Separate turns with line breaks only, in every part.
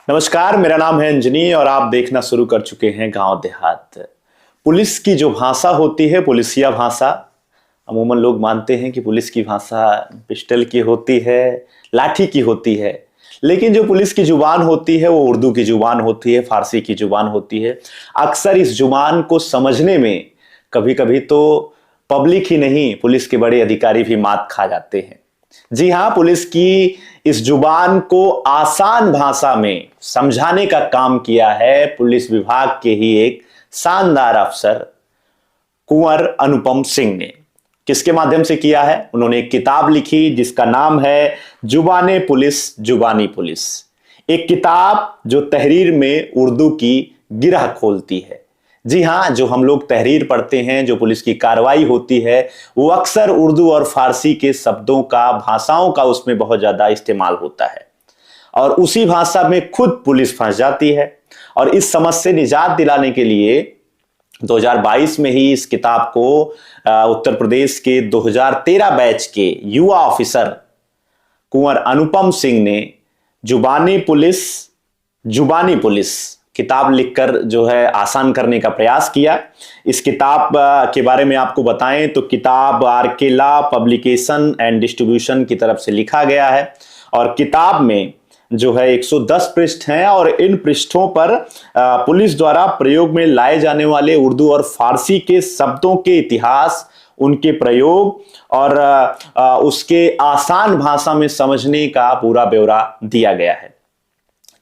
नमस्कार, मेरा नाम है अंजनी और आप देखना शुरू कर चुके हैं गांव देहात। पुलिस की जो भाषा होती है, पुलिसिया भाषा, अमूमन लोग मानते हैं कि पुलिस की भाषा पिस्टल की होती है, लाठी की होती है। लेकिन जो पुलिस की जुबान होती है वो उर्दू की जुबान होती है, फारसी की जुबान होती है। अक्सर इस जुबान को समझने में कभी कभी तो पब्लिक ही नहीं, पुलिस के बड़े अधिकारी भी मात खा जाते हैं। जी हाँ, पुलिस की इस जुबान को आसान भाषा में समझाने का काम किया है पुलिस विभाग के ही एक शानदार अफसर कुंवर अनुपम सिंह ने। किसके माध्यम से किया है? उन्होंने एक किताब लिखी जिसका नाम है जुबाने पुलिस जुबानी पुलिस। एक किताब जो तहरीर में उर्दू की गिरह खोलती है। जी हाँ, जो हम लोग तहरीर पढ़ते हैं, जो पुलिस की कार्रवाई होती है, वो अक्सर उर्दू और फारसी के शब्दों का, भाषाओं का उसमें बहुत ज्यादा इस्तेमाल होता है और उसी भाषा में खुद पुलिस फंस जाती है। और इस समझ से निजात दिलाने के लिए 2022 में ही इस किताब को उत्तर प्रदेश के 2013 बैच के युवा ऑफिसर कुंवर अनुपम सिंह ने जुबानी पुलिस जुबानी पुलिस किताब लिखकर जो है आसान करने का प्रयास किया। इस किताब के बारे में आपको बताएं तो किताब आर्केला पब्लिकेशन एंड डिस्ट्रीब्यूशन की तरफ से लिखा गया है और किताब में जो है 110 पृष्ठ हैं और इन पृष्ठों पर पुलिस द्वारा प्रयोग में लाए जाने वाले उर्दू और फारसी के शब्दों के इतिहास, उनके प्रयोग और उसके आसान भाषा में समझने का पूरा ब्यौरा दिया गया है।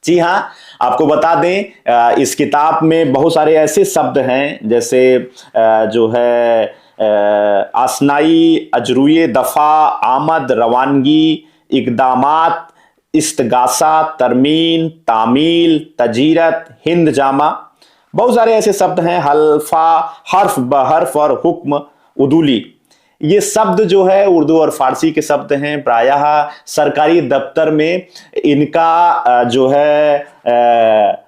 जी हाँ, आपको बता दें इस किताब में बहुत सारे ऐसे शब्द हैं जैसे जो है आसनाई, अजरूए दफा, आमद, रवानगी, इकदामात, इस्तगासा, तरमीन, तामील, तजीरत, हिंद जामा। बहुत सारे ऐसे शब्द हैं, हल्फा, हर्फ बहर्फ और हुक्म उदूली। ये शब्द जो है उर्दू और फारसी के शब्द हैं। प्रायः सरकारी दफ्तर में इनका जो है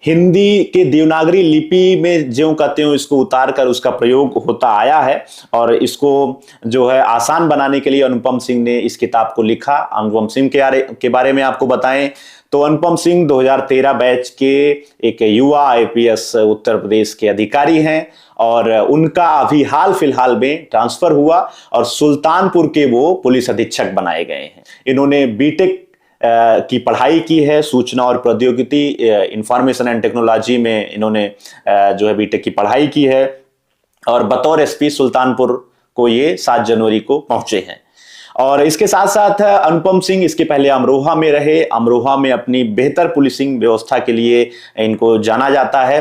हिंदी के देवनागरी लिपि में ज्यों कहते हो इसको उतार कर उसका प्रयोग होता आया है और इसको जो है आसान बनाने के लिए अनुपम सिंह ने इस किताब को लिखा। अनुपम सिंह के बारे में आपको बताएं तो अनुपम सिंह 2013 बैच के एक युवा आईपीएस उत्तर प्रदेश के अधिकारी हैं और उनका अभी हाल फिलहाल में ट्रांसफर हुआ और सुल्तानपुर के वो पुलिस अधीक्षक बनाए गए हैं। इन्होंने बीटेक की पढ़ाई की है, सूचना और प्रौद्योगिकी, इंफॉर्मेशन एंड टेक्नोलॉजी में इन्होंने जो है बीटेक की पढ़ाई की है और बतौर एसपी सुल्तानपुर को ये 7 जनवरी को पहुंचे हैं। और इसके साथ साथ अनुपम सिंह इसके पहले अमरोहा में रहे। अमरोहा में अपनी बेहतर पुलिसिंग व्यवस्था के लिए इनको जाना जाता है।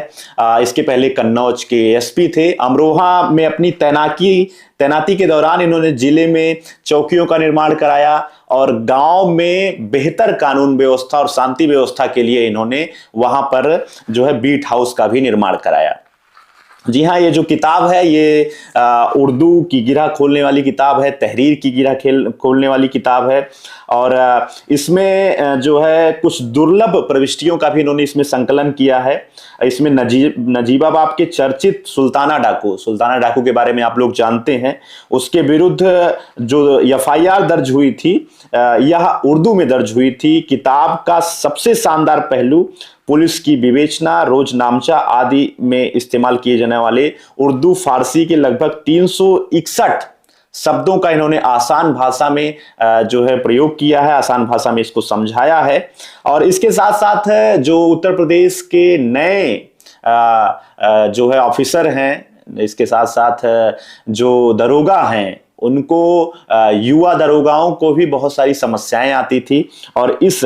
इसके पहले कन्नौज के एसपी थे। अमरोहा में अपनी तैनाती के दौरान इन्होंने जिले में चौकियों का निर्माण कराया और गांव में बेहतर कानून व्यवस्था और शांति व्यवस्था के लिए इन्होंने वहां पर जो है बीट हाउस का भी निर्माण कराया। जी हाँ, ये जो किताब है ये उर्दू की गिरह खोलने वाली किताब है, तहरीर की गिरह खोलने वाली किताब है और इसमें जो है कुछ दुर्लभ प्रविष्टियों का भी इन्होंने इसमें संकलन किया है। इसमें नजीबाबाद के चर्चित सुल्ताना डाकू के बारे में आप लोग जानते हैं। उसके विरुद्ध जो एफआईआर दर्ज हुई थी यह उर्दू में दर्ज हुई थी। किताब का सबसे शानदार पहलू पुलिस की विवेचना, रोजनामचा आदि में इस्तेमाल किए जाने वाले उर्दू फारसी के लगभग 361 शब्दों का इन्होंने आसान भाषा में जो है प्रयोग किया है, आसान भाषा में इसको समझाया है। और इसके साथ साथ जो उत्तर प्रदेश के नए जो है ऑफिसर हैं, इसके साथ साथ जो दरोगा हैं, उनको युवा दरोगाओं को भी बहुत सारी समस्याएं आती थी और इस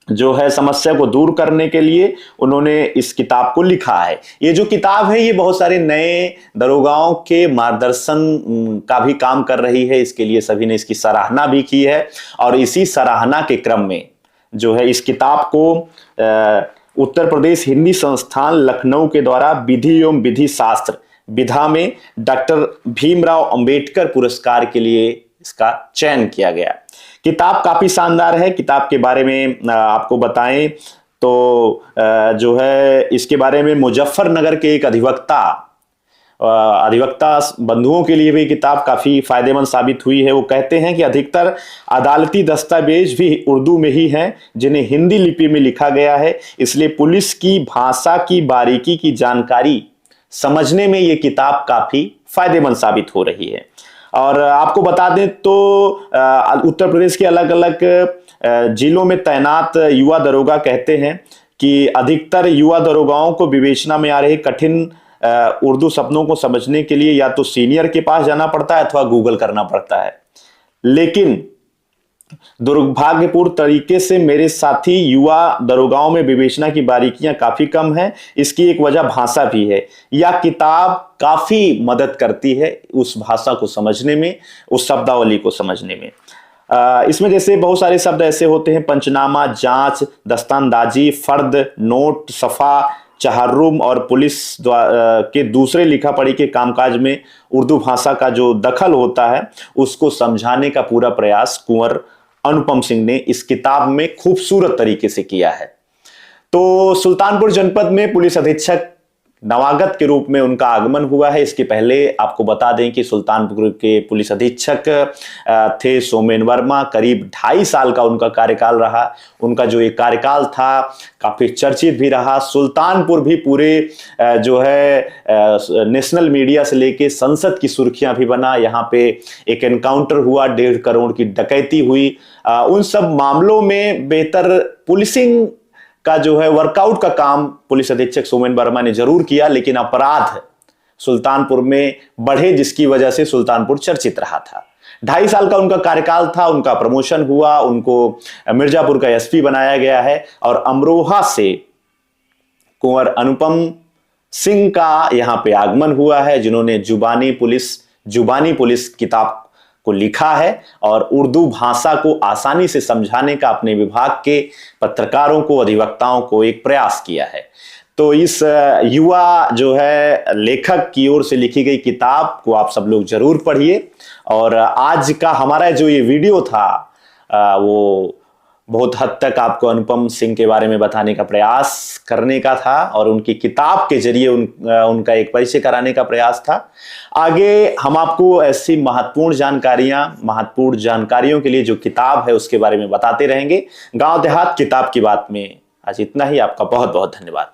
जो है समस्या को दूर करने के लिए उन्होंने इस किताब को लिखा है। ये जो किताब है ये बहुत सारे नए दरोगाओं के मार्गदर्शन का भी काम कर रही है। इसके लिए सभी ने इसकी सराहना भी की है और इसी सराहना के क्रम में जो है इस किताब को उत्तर प्रदेश हिंदी संस्थान लखनऊ के द्वारा विधि एवं विधि शास्त्र विधा में डॉक्टर भीमराव अंबेडकर पुरस्कार के लिए इसका चयन किया गया। किताब काफी शानदार है। किताब के बारे में आपको बताएं तो जो है इसके बारे में मुजफ्फरनगर के एक अधिवक्ता अधिवक्ता बंधुओं के लिए भी किताब काफी फायदेमंद साबित हुई है। वो कहते हैं कि अधिकतर अदालती दस्तावेज भी उर्दू में ही हैं, जिन्हें हिंदी लिपि में लिखा गया है, इसलिए पुलिस की भाषा की बारीकी की जानकारी समझने में ये किताब काफी फायदेमंद साबित हो रही है। और आपको बता दें तो उत्तर प्रदेश के अलग अलग जिलों में तैनात युवा दरोगा कहते हैं कि अधिकतर युवा दरोगाओं को विवेचना में आ रही कठिन उर्दू शब्दों को समझने के लिए या तो सीनियर के पास जाना पड़ता है अथवा गूगल करना पड़ता है। लेकिन दुर्भाग्यपूर्ण तरीके से मेरे साथी युवा दरोगाओं में विवेचना की बारीकियां काफी कम है। इसकी एक वजह भाषा भी है। यह किताब काफी मदद करती है उस भाषा को समझने में, उस शब्दावली को समझने में। इसमें जैसे बहुत सारे शब्द ऐसे होते हैं, पंचनामा, जांच, दस्तानदाजी, फर्द, नोट, सफा, चहार्रुम और पुलिस के दूसरे लिखा पढ़ी के कामकाज में उर्दू भाषा का जो दखल होता है उसको समझाने का पूरा प्रयास कुंवर अनुपम सिंह ने इस किताब में खूबसूरत तरीके से किया है। तो सुल्तानपुर जनपद में पुलिस अधीक्षक नवागत के रूप में उनका आगमन हुआ है। इसके पहले आपको बता दें कि सुल्तानपुर के पुलिस अधीक्षक थे सोमेन वर्मा। करीब 2.5 साल का उनका कार्यकाल रहा। उनका जो एक कार्यकाल था काफी चर्चित भी रहा। सुल्तानपुर भी पूरे जो है नेशनल मीडिया से लेके संसद की सुर्खियां भी बना। यहाँ पे एक एनकाउंटर हुआ, 1.5 करोड़ की डकैती हुई। उन सब मामलों में बेहतर पुलिसिंग का जो है वर्कआउट का काम पुलिस अधीक्षक सोमेन वर्मा ने जरूर किया, लेकिन अपराध सुल्तानपुर में बढ़े जिसकी वजह से सुल्तानपुर चर्चित रहा था। 2.5 साल का उनका कार्यकाल था। उनका प्रमोशन हुआ, उनको मिर्जापुर का एसपी बनाया गया है और अमरोहा से कुंवर अनुपम सिंह का यहां पे आगमन हुआ है, जिन्होंने जुबानी पुलिस किताब को लिखा है और उर्दू भाषा को आसानी से समझाने का अपने विभाग के पत्रकारों को, अधिवक्ताओं को एक प्रयास किया है। तो इस युवा जो है लेखक की ओर से लिखी गई किताब को आप सब लोग जरूर पढ़िए। और आज का हमारा जो ये वीडियो था वो बहुत हद तक आपको अनुपम सिंह के बारे में बताने का प्रयास करने का था और उनकी किताब के जरिए उनका एक परिचय कराने का प्रयास था। आगे हम आपको ऐसी महत्वपूर्ण जानकारियों के लिए जो किताब है उसके बारे में बताते रहेंगे। गांव देहात किताब की बात में आज इतना ही। आपका बहुत बहुत धन्यवाद।